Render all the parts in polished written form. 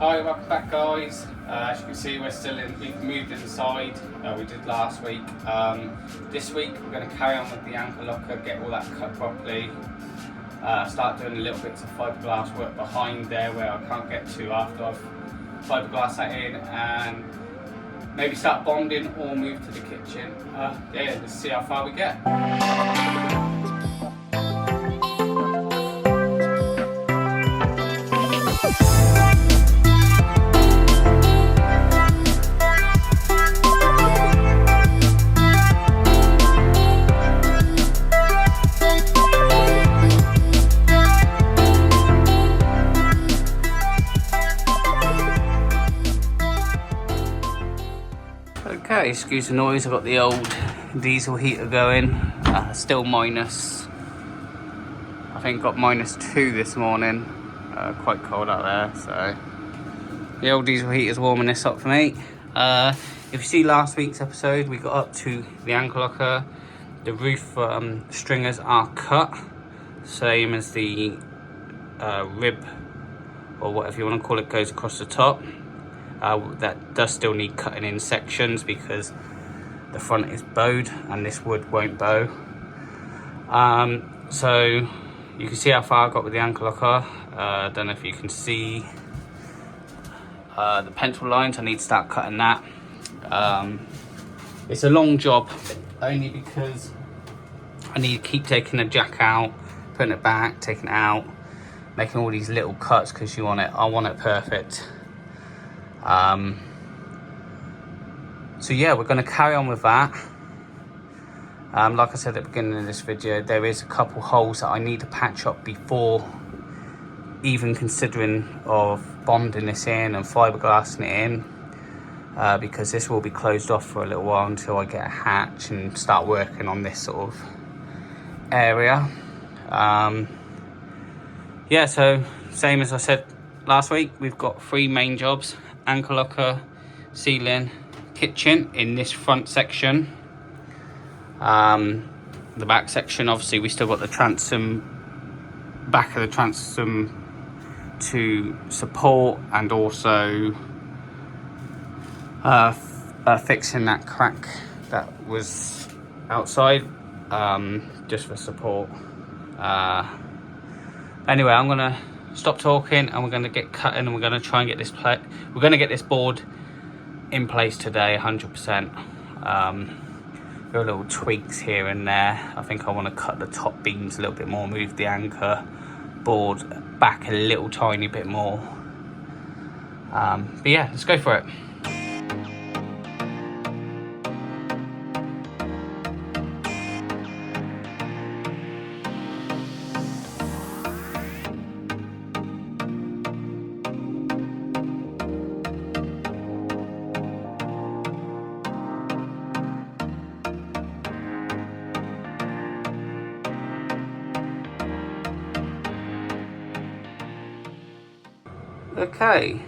Hi, welcome back guys. As you can see, we've moved inside, we did last week. This week we're going to carry on with the anchor locker, get all that cut properly, start doing a little bits of fiberglass work behind there where I can't get to after I've fiberglass that in, and maybe start bonding or move to the kitchen. Yeah, let's see how far we get. Okay, excuse the noise, I've got the old diesel heater going, still minus, I think got -2 this morning, quite cold out there, so the old diesel heater's warming this up for me. If you see last week's episode, we got up to the anchor locker, the roof stringers are cut, same as the rib, or whatever you want to call it, goes across the top. That does still need cutting in sections because the front is bowed and this wood won't bow. So you can see how far I got with the anchor locker. I don't know if you can see the pencil lines. I need to start cutting that. It's a long job only because I need to keep taking the jack out, putting it back, taking it out, making all these little cuts because I want it perfect. So yeah, we're going to carry on with that. Like I said at the beginning of this video, there is a couple holes that I need to patch up before even considering of bonding this in and fiberglassing it in, because this will be closed off for a little while until I get a hatch and start working on this sort of area. Yeah, so same as I said last week, we've got 3 main jobs: anchor locker, ceiling, kitchen in this front section. The back section, obviously we still got the transom, back of the transom to support, and also fixing that crack that was outside, just for support. Anyway, I'm gonna stop talking and we're going to get cutting, and we're going to try and get this we're going to get this board in place today 100%. There are little tweaks here and there. I think I want to cut the top beams a little bit more, move the anchor board back a little tiny bit more, but yeah, let's go for it. Okay,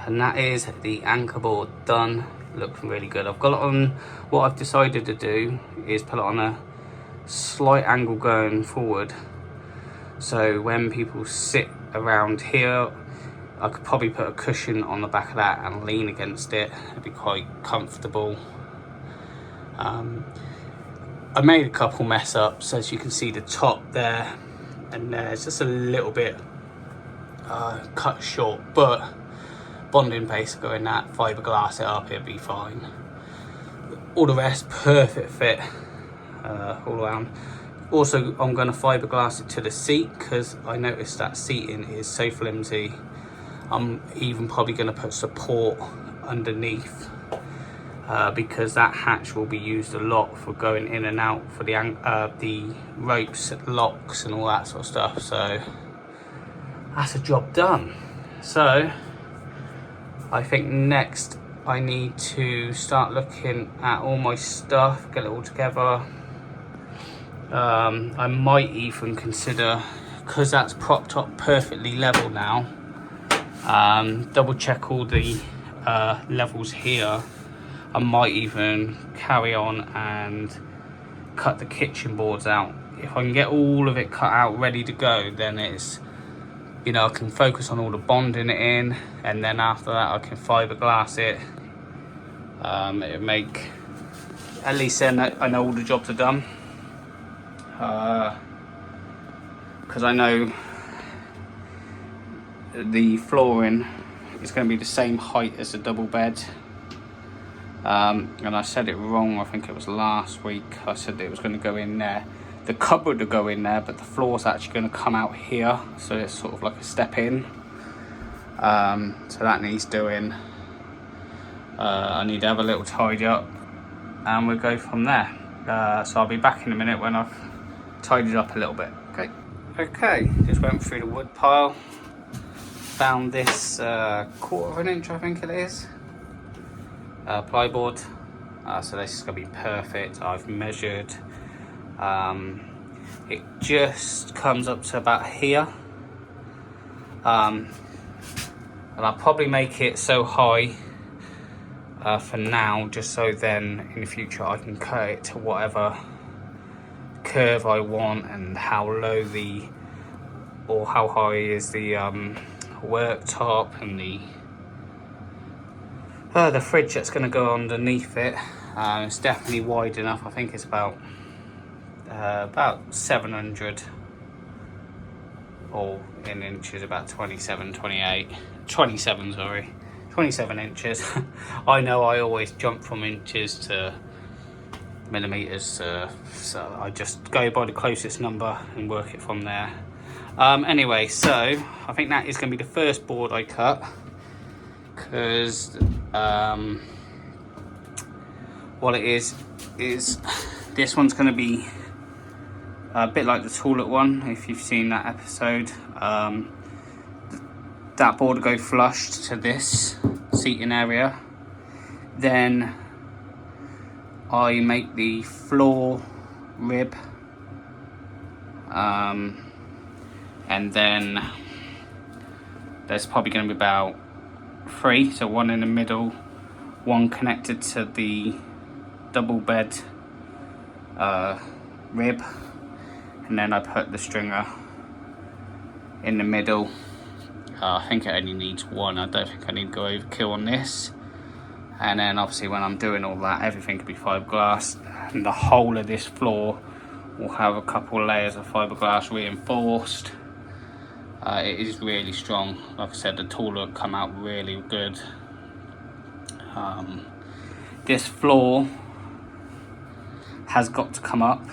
and that is the anchor board done. Looks really good. I've got it on, what I've decided to do is put it on a slight angle going forward, so when people sit around here, I could probably put a cushion on the back of that and lean against it. It'd be quite comfortable. I made a couple mess ups, as you can see the top there and there, it's just a little bit cut short, but bonding paste will go in that, fiberglass it up, it'll be fine. All the rest perfect fit all around. Also, I'm going to fiberglass it to the seat because I noticed that seating is so flimsy. I'm even probably going to put support underneath, because that hatch will be used a lot for going in and out for the ropes, locks and all that sort of stuff. So that's a job done. So I think next I need to start looking at all my stuff, get it all together. I might even consider, because that's propped up perfectly level now, double check all the levels here. I might even carry on and cut the kitchen boards out. If I can get all of it cut out ready to go, then it's you know, I can focus on all the bonding it in, and then after that I can fiberglass it. It'll make, at least then I know all the jobs are done. Because I know the flooring is going to be the same height as the double bed. And I said it wrong, I think it was last week. I said that it was going to go in there. The cupboard will go in there, but the floor's actually going to come out here, so it's sort of like a step in. So that needs doing. I need to have a little tidy up, and we'll go from there. So I'll be back in a minute when I've tidied up a little bit. Okay, just went through the wood pile, found this 1/4 inch, I think it is, plyboard. So this is going to be perfect. I've measured. It just comes up to about here, and I'll probably make it so high for now, just so then in the future I can cut it to whatever curve I want, and how low or how high is the worktop, and the fridge that's going to go underneath it. It's definitely wide enough. I think it's about 700, or in inches about 27 inches. I know I always jump from inches to millimeters, so I just go by the closest number and work it from there. Anyway, so I think that is going to be the first board I cut, because what it is this one's going to be a bit like the toilet one, if you've seen that episode. That board will go flushed to this seating area. Then I make the floor rib, and then there's probably going to be about 3, so one in the middle, one connected to the double bed rib, and then I put the stringer in the middle. I think it only needs one. I don't think I need to go overkill on this. And then obviously when I'm doing all that, everything can be fiberglass, and the whole of this floor will have a couple layers of fiberglass reinforced. It is really strong. Like I said, the tool will come out really good. This floor has got to come up,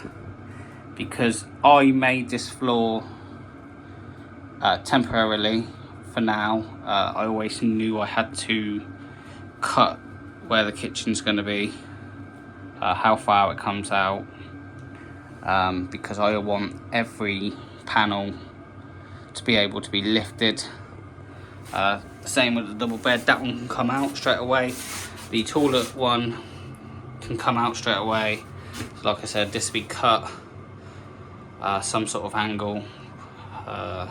because I made this floor temporarily for now. I always knew I had to cut where the kitchen's going to be, how far it comes out, because I want every panel to be able to be lifted. Same with the double bed, that one can come out straight away. The toilet one can come out straight away. So like I said, this will be cut some sort of angle, and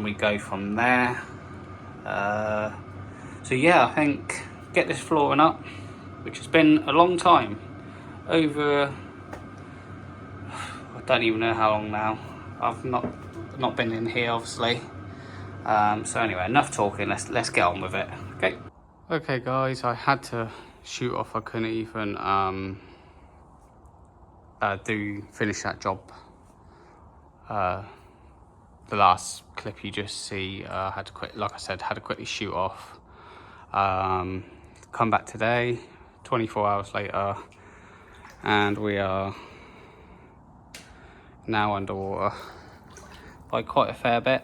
we go from there. So yeah, I think get this flooring up, which has been a long time, over, I don't even know how long now. I've not been in here, obviously. So anyway, enough talking, let's get on with it. Okay guys, I had to shoot off. I couldn't even finish that job. The last clip you just see, had to had to quickly shoot off. Come back today, 24 hours later, and we are now underwater by quite a fair bit,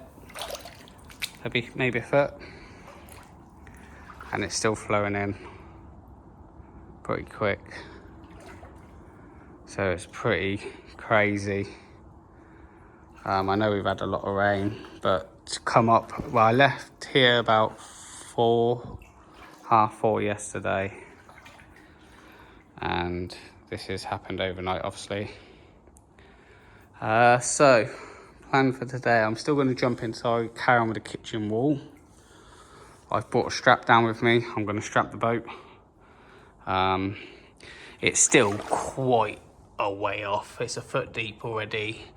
maybe a foot, and it's still flowing in pretty quick, so it's pretty crazy. I know we've had a lot of rain, but to come up, well, I left here about 4:30 yesterday, and this has happened overnight, obviously. So plan for today, I'm still going to jump inside, carry on with the kitchen wall. I've brought a strap down with me. I'm going to strap the boat. It's still quite a way off. It's a foot deep already.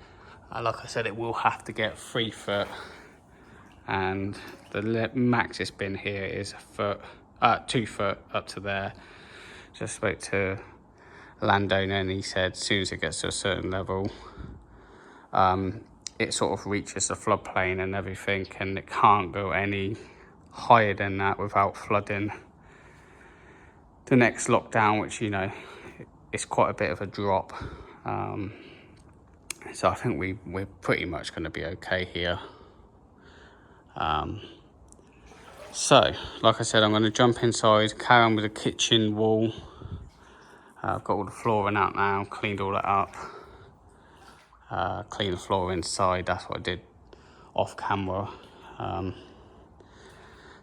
Like I said, it will have to get 3 foot, and the max it's been here is 2 foot up to there. Just spoke to a landowner and he said as soon as it gets to a certain level, it sort of reaches the floodplain and everything, and it can't go any higher than that without flooding the next lockdown, which, you know, it's quite a bit of a drop. So I think we're pretty much going to be okay here. So, like I said, I'm going to jump inside, carry on with the kitchen wall. I've got all the flooring out now, cleaned all that up. Clean the floor inside, that's what I did off camera.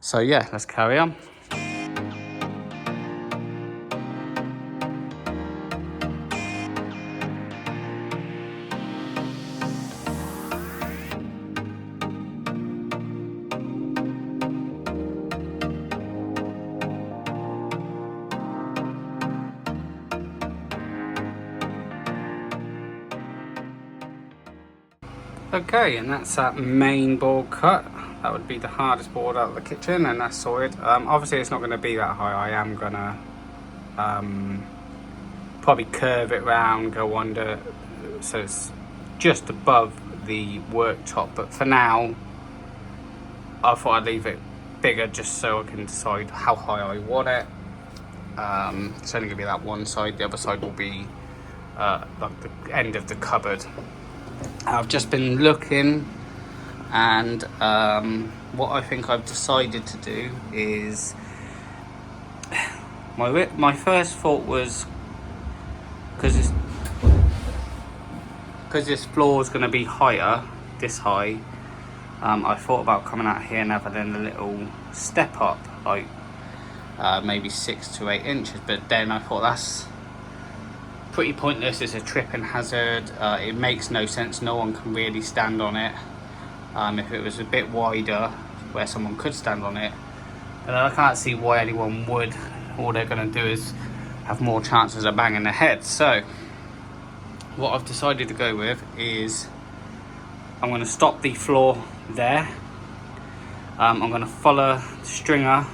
So yeah, let's carry on. Okay, and that's that main board cut. That would be the hardest board out of the kitchen, and that's sorted. Obviously it's not going to be that high. I am going to probably curve it round, go under, so it's just above the worktop. But for now, I thought I'd leave it bigger just so I can decide how high I want it. It's only going to be that one side. The other side will be like the end of the cupboard. I've just been looking, and what I think I've decided to do is, my first thought was, because this floor is going to be higher, this high, I thought about coming out here and having a little step up, like maybe 6 to 8 inches, but then I thought that's pretty pointless. It's a tripping hazard. It makes no sense. No one can really stand on it. If it was a bit wider where someone could stand on it, then I can't see why anyone would. All they're going to do is have more chances of banging their head. So what I've decided to go with is I'm going to stop the floor there. I'm going to follow the stringer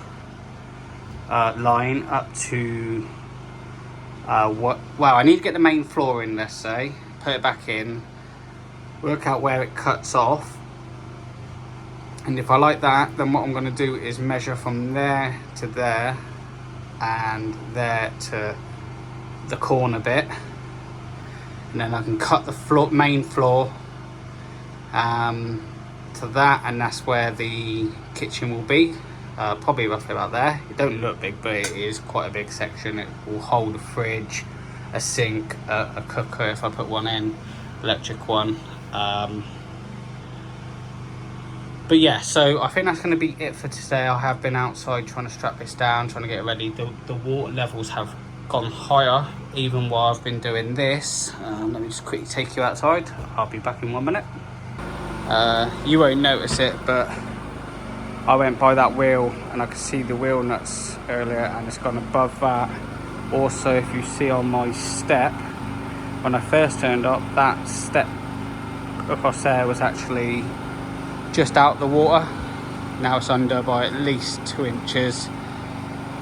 line up to I need to get the main floor in, let's say, put it back in, work out where it cuts off, and if I like that, then what I'm going to do is measure from there to there and there to the corner bit, and then I can cut the main floor to that, and that's where the kitchen will be. Probably roughly about there. It don't look big, but it is quite a big section. It will hold a fridge, a sink, a cooker if I put one in, electric one. But yeah, so I think that's going to be it for today. I have been outside trying to strap this down, trying to get it ready. The water levels have gone higher even while I've been doing this. Let me just quickly take you outside. I'll be back in 1 minute. You won't notice it, but I went by that wheel and I could see the wheel nuts earlier, and it's gone above that. Also, if you see on my step, when I first turned up, that step across there was actually just out the water. Now it's under by at least 2 inches.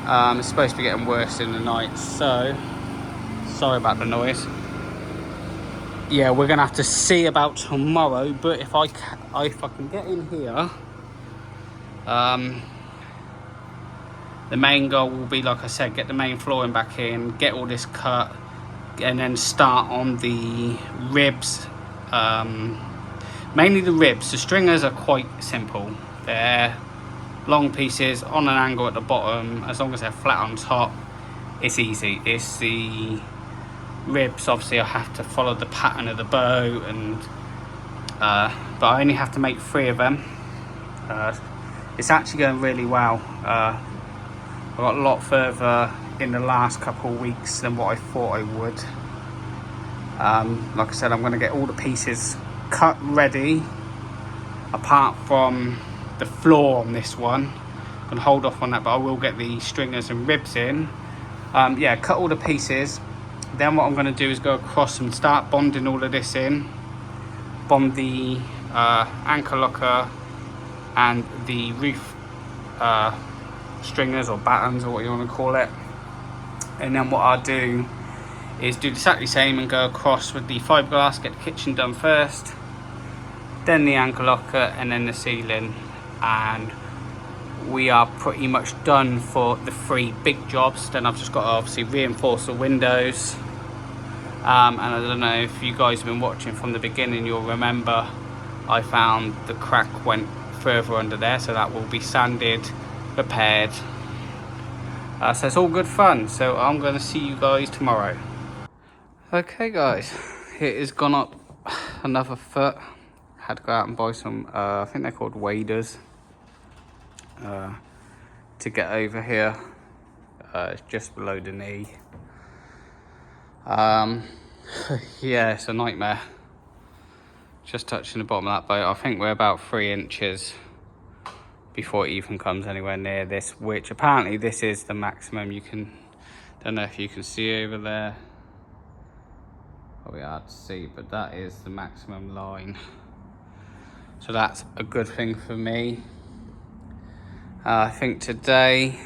It's supposed to be getting worse in the night, so sorry about the noise. Yeah, we're gonna have to see about tomorrow, but if I can get in here, the main goal will be, like I said, get the main flooring back in, get all this cut, and then start on the ribs. Mainly the ribs. The stringers are quite simple. They're long pieces on an angle at the bottom. As long as they're flat on top, it's easy. It's the ribs, obviously I have to follow the pattern of the bow, and but I only have to make 3 of them. It's actually going really well. I got a lot further in the last couple of weeks than what I thought I would. Like I said, I'm going to get all the pieces cut ready, apart from the floor on this one. I'm going to hold off on that, but I will get the stringers and ribs in. Yeah, cut all the pieces. Then what I'm going to do is go across and start bonding all of this in. bond the anchor locker and the roof stringers or battens, or what you want to call it. And then what I'll do is do exactly the same and go across with the fiberglass, get the kitchen done first, then the anchor locker, and then the ceiling, and we are pretty much done for the 3 big jobs. Then I've just got to obviously reinforce the windows, and I don't know if you guys have been watching from the beginning, you'll remember I found the crack went further under there, so that will be sanded, repaired. So it's all good fun. So I'm going to see you guys tomorrow. Okay guys, it has gone up another foot. Had to go out and buy some, I think they're called waders, to get over here. It's just below the knee. Yeah, it's a nightmare. Just touching the bottom of that boat. I think we're about 3 inches before it even comes anywhere near this, which apparently this is the maximum. You can, don't know if you can see over there. Probably hard to see, but that is the maximum line. So that's a good thing for me. I think today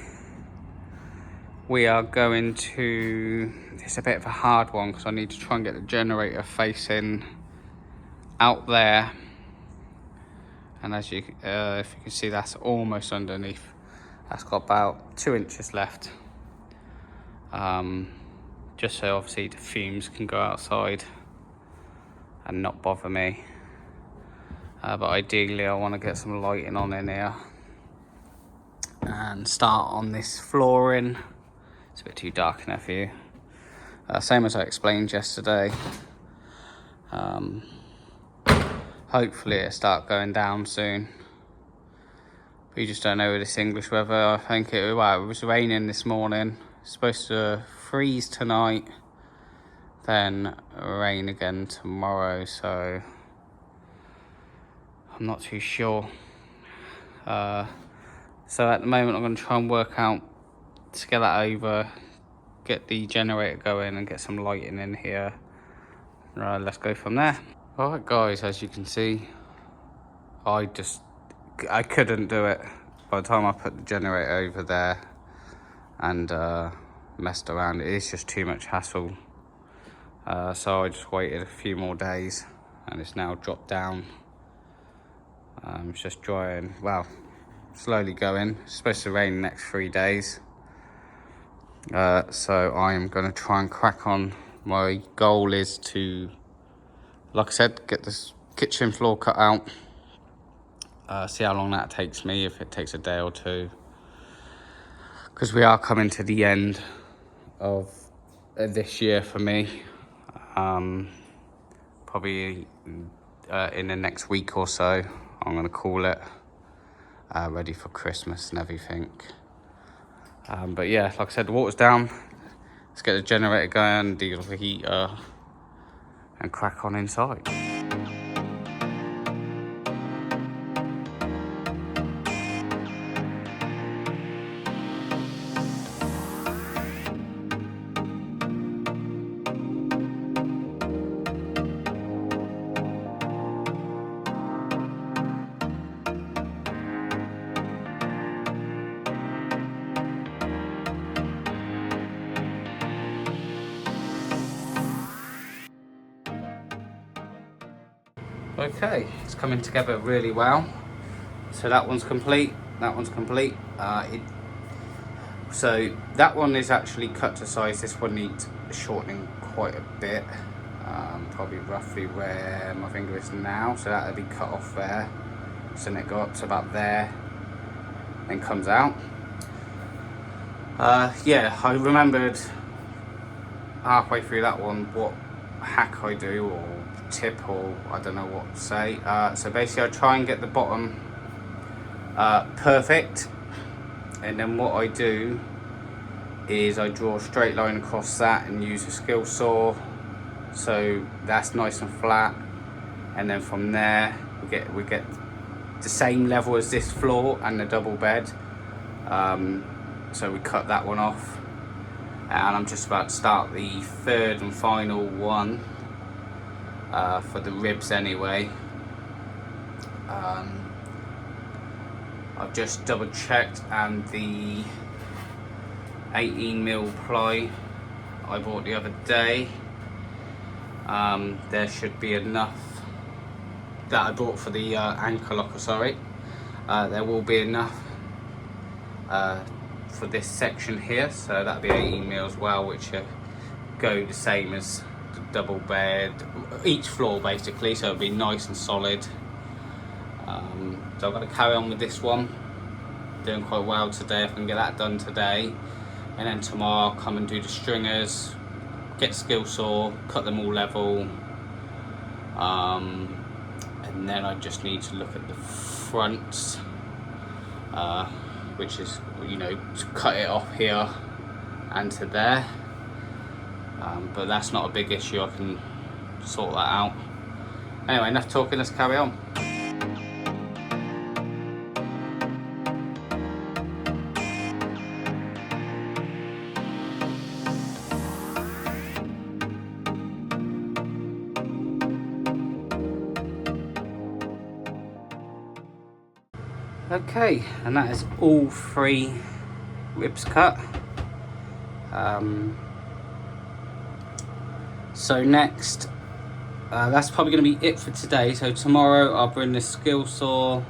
we are going to, it's a bit of a hard one because I need to try and get the generator facing out there. And as you, if you can see, that's almost underneath. That's got about 2 inches left. Just so obviously the fumes can go outside and not bother me. But ideally I want to get some lighting on in here and start on this flooring. It's a bit too dark in there for you. Same as I explained yesterday. Hopefully it'll start going down soon. But you just don't know with this English weather. I think it was raining this morning. It's supposed to freeze tonight, then rain again tomorrow, so I'm not too sure. So at the moment I'm going to try and work out to get that over, get the generator going and get some lighting in here. Right, let's go from there. Alright guys, as you can see, I couldn't do it. By the time I put the generator over there and messed around, it is just too much hassle. So I just waited a few more days and it's now dropped down. It's just drying, well, slowly going. It's supposed to rain the next 3 days. So I am going to try and crack on. My goal is to, like I said, get this kitchen floor cut out. See how long that takes me, if it takes a day or two. Because we are coming to the end of this year for me. Probably in the next week or so, I'm going to call it. Ready for Christmas and everything. But yeah, like I said, the water's down. Let's get the generator going, deal with the heater, and crack on inside. Okay, it's coming together really well. So that one's complete, that one's complete. So that one is actually cut to size. This one needs shortening quite a bit. Probably roughly where my finger is now. So that'll be cut off there. So then it goes up to about there, then comes out. Yeah, I remembered halfway through that one what hack I do, or tip, or I don't know what to say. So basically I try and get the bottom perfect, and then what I do is I draw a straight line across that and use a skill saw, so that's nice and flat, and then from there we get the same level as this floor and the double bed. So we cut that one off, and I'm just about to start the third and final one. for the ribs anyway. I've just double checked, and the 18mm ply I bought the other day, there should be enough, that I bought for the anchor locker, sorry. There will be enough for this section here, so that'll be 18mm as well, which go the same as the double bed, each floor basically, so it'll be nice and solid. So I've got to carry on with this one, doing quite well today. If I can get that done today, and then tomorrow I'll come and do the stringers, get skill saw, cut them all level, and then I just need to look at the fronts, which is, you know, to cut it off here and to there, but that's not a big issue, I can sort that out. Anyway, enough talking, let's carry on. Okay, and that is all 3 ribs cut. So next, that's probably going to be it for today. So tomorrow I'll bring the skill saw,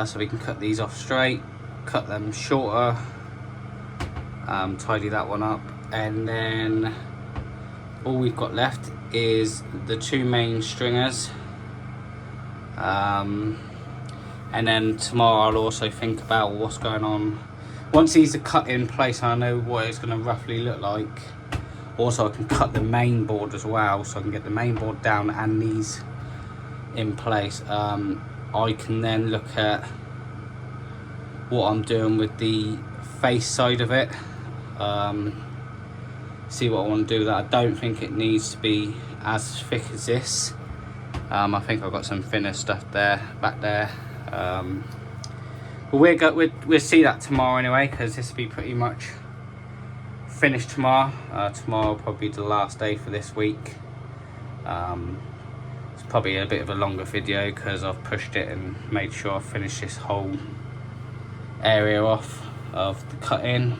so we can cut these off straight, cut them shorter, tidy that one up, and then all we've got left is the 2 main stringers. And then tomorrow I'll also think about what's going on. Once these are cut in place, I know what it's going to roughly look like. Also, I can cut the main board as well, so I can get the main board down and these in place. I can then look at what I'm doing with the face side of it. See what I want to do with that. I don't think it needs to be as thick as this. I think I've got some thinner stuff there, back there. But we'll see that tomorrow anyway, because this will be pretty much finished tomorrow. Tomorrow will probably be the last day for this week. It's probably a bit of a longer video because I've pushed it and made sure I finished this whole area off of the cutting.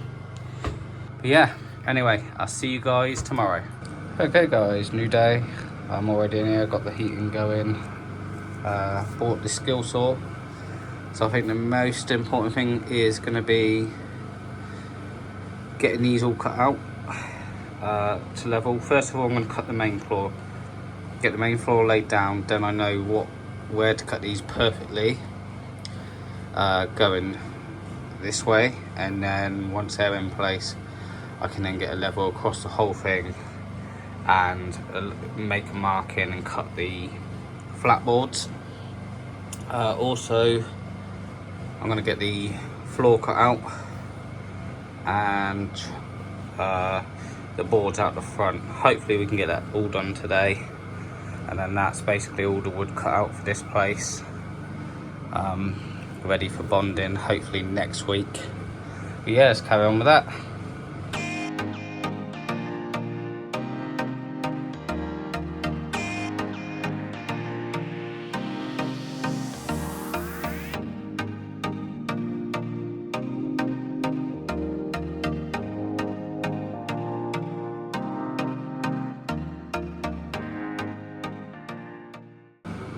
But yeah, anyway, I'll see you guys tomorrow. Okay guys, new day. I'm already in here, got the heating going. Bought the skill saw. So I think the most important thing is going to be getting these all cut out to level. First of all, I'm going to cut the main floor, get the main floor laid down, then I know where to cut these perfectly, going this way, and then once they're in place I can then get a level across the whole thing and make a marking and cut the flat boards. Also, I'm going to get the floor cut out and the boards out the front. Hopefully we can get that all done today, and then that's basically all the wood cut out for this place, ready for bonding hopefully next week. But yeah, let's carry on with that.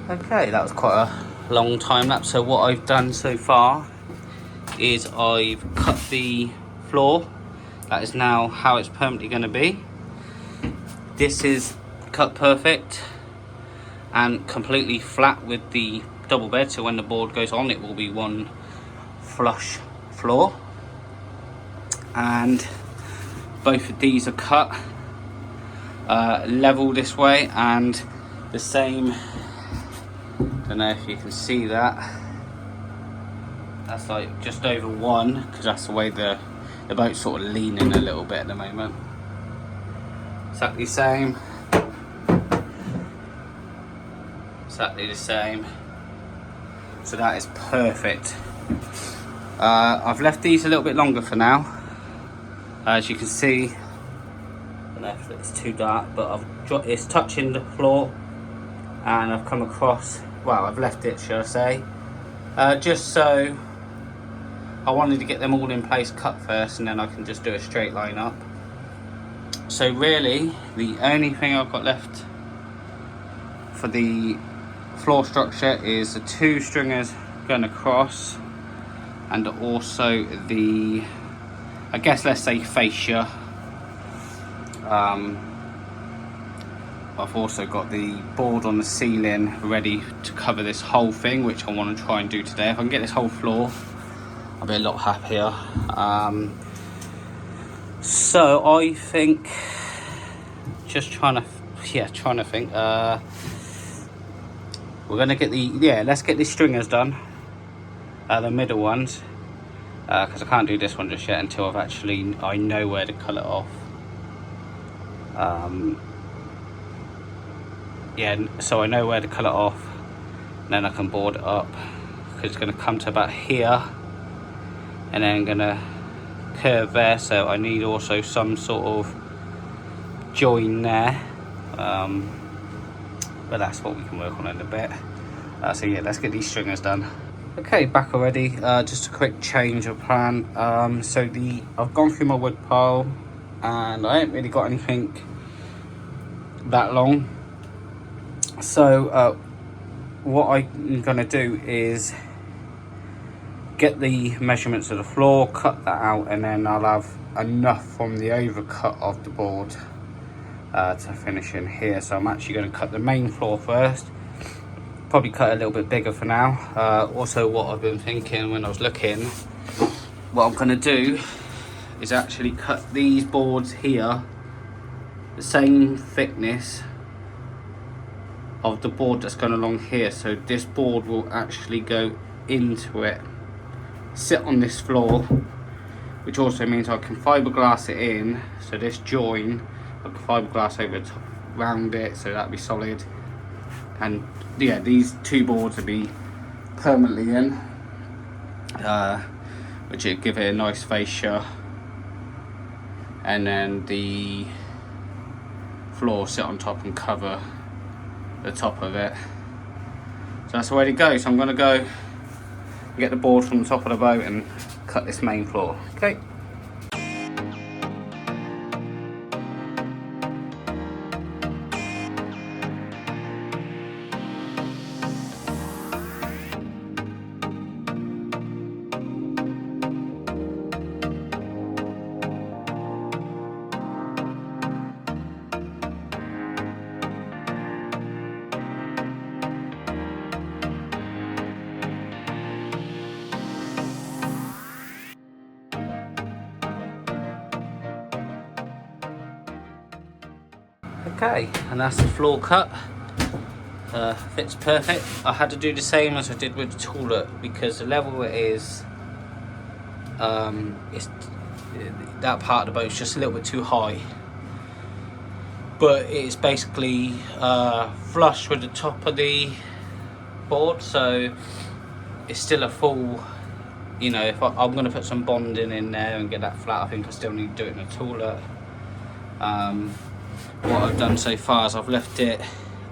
Okay, that was quite a long time lapse. So what I've done so far is I've cut the floor. That is now how it's permanently going to be. This is cut perfect and completely flat with the double bed, so when the board goes on it will be one flush floor. And both of these are cut level this way, and the same. Don't know if you can see that. That's like just over 1, because that's the way the boat's sort of leaning a little bit at the moment. Exactly the same. Exactly the same. So that is perfect. I've left these a little bit longer for now. As you can see, don't know if it's too dark, but it's touching the floor, and I've come across, well, I've left it, should I say, just so I wanted to get them all in place cut first, and then I can just do a straight line up. So really, the only thing I've got left for the floor structure is the 2 stringers going across, and also the, I guess let's say, fascia. I've also got the board on the ceiling ready to cover this whole thing, which I want to try and do today. If I can get this whole floor, I'll be a lot happier. So I think, just trying to think, we're gonna get let's get these stringers done, the middle ones, because I can't do this one just yet until I know where to cut it off. So I know where to cut it off, and then I can board it up, because it's going to come to about here, and then gonna curve there, so I need also some sort of join there, but that's what we can work on in a bit. So yeah, let's get these stringers done. Okay, back already. Just a quick change of plan. So I've gone through my wood pile, and I ain't really got anything that long. So what I'm gonna do is get the measurements of the floor, cut that out, and then I'll have enough from the overcut of the board to finish in here. So I'm actually going to cut the main floor first, probably cut it a little bit bigger for now. Also, what I've been thinking when I was looking, what I'm going to do is actually cut these boards here the same thickness of the board that's going along here, so this board will actually go into it, sit on this floor, which also means I can fiberglass it in. So this join, I can fiberglass over the top around it, so that'll be solid. And yeah, these 2 boards will be permanently in, which will give it a nice fascia, and then the floor sit on top and cover the top of it. So that's the way to go. So I'm going to go get the board from the top of the boat and cut this main floor. Okay. Okay, and that's the floor cut. Fits perfect. I had to do the same as I did with the toilet, because the level it is, that part of the boat is just a little bit too high. But it's basically flush with the top of the board, so it's still a full, you know, if I'm going to put some bonding in there and get that flat, I think I still need to do it in the toilet. What I've done so far is I've left it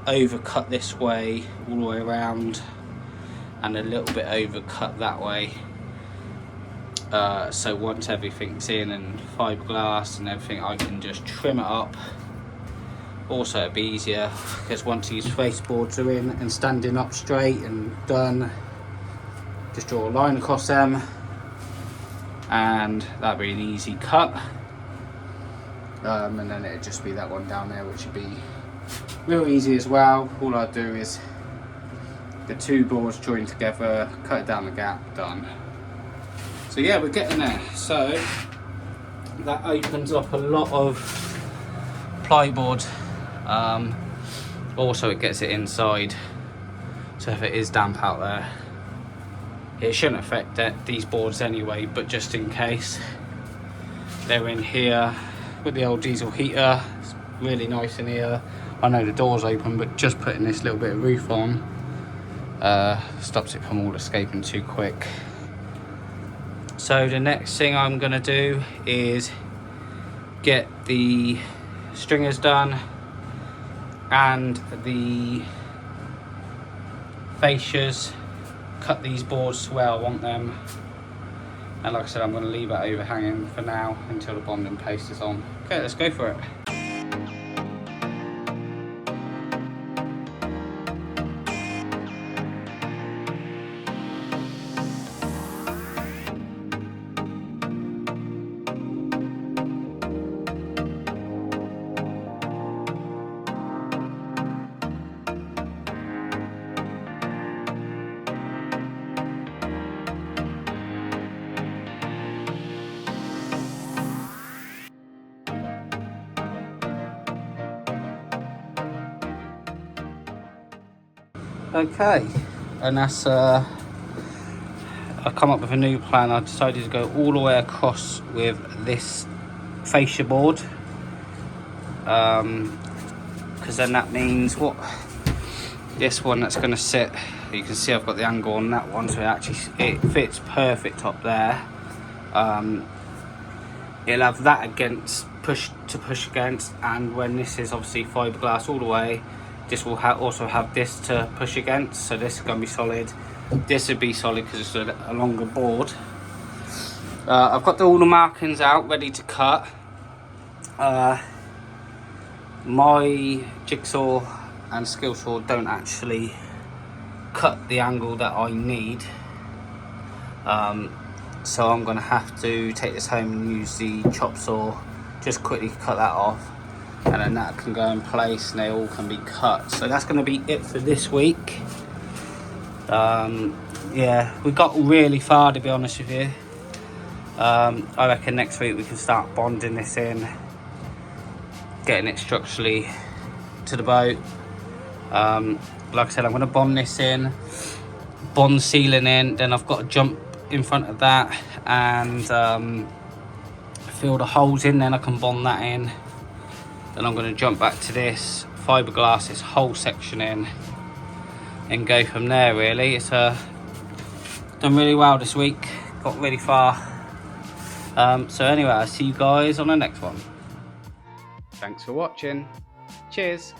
overcut this way all the way around, and a little bit overcut that way, so once everything's in and fiberglass and everything, I can just trim it up. Also it'll be easier because once these face boards are in and standing up straight and done, just draw a line across them, and that'll be an easy cut. And then it'd just be that one down there, which would be real easy as well. All I do is the 2 boards join together, cut it down the gap, done. So yeah, we're getting there. So that opens up a lot of plyboard. Also it gets it inside, so if it is damp out there, it shouldn't affect these boards anyway, but just in case, they're in here with the old diesel heater. It's really nice in here. I know the door's open, but just putting this little bit of roof on stops it from all escaping too quick. So the next thing I'm going to do is get the stringer's done, and the fascias. Cut these boards to where I want them, and like I said, I'm going to leave it overhanging for now until the bonding paste is on. Okay, let's go for it. Okay, and that's I come up with a new plan. I decided to go all the way across with this fascia board, because then that means what this one that's going to sit, you can see I've got the angle on that one, so it fits perfect up there. It'll have that against push against, and when this is obviously fiberglass all the way, this will also have this to push against, so this is going to be solid. This would be solid because it's a longer board. I've got all the markings out ready to cut. My jigsaw and skill saw don't actually cut the angle that I need, so I'm going to have to take this home and use the chop saw, just quickly cut that off, and then that can go in place and they all can be cut. So that's going to be it for this week. Yeah, we got really far, to be honest with you. I reckon next week we can start bonding this in, getting it structurally to the boat. Like I said, I'm going to bond this in, bond ceiling in, then I've got to jump in front of that and fill the holes in, then I can bond that in. Then I'm going to jump back to this, fiberglass this whole section in, and go from there. Really, it's done really well this week, got really far. So anyway, I'll see you guys on the next one. Thanks for watching. Cheers.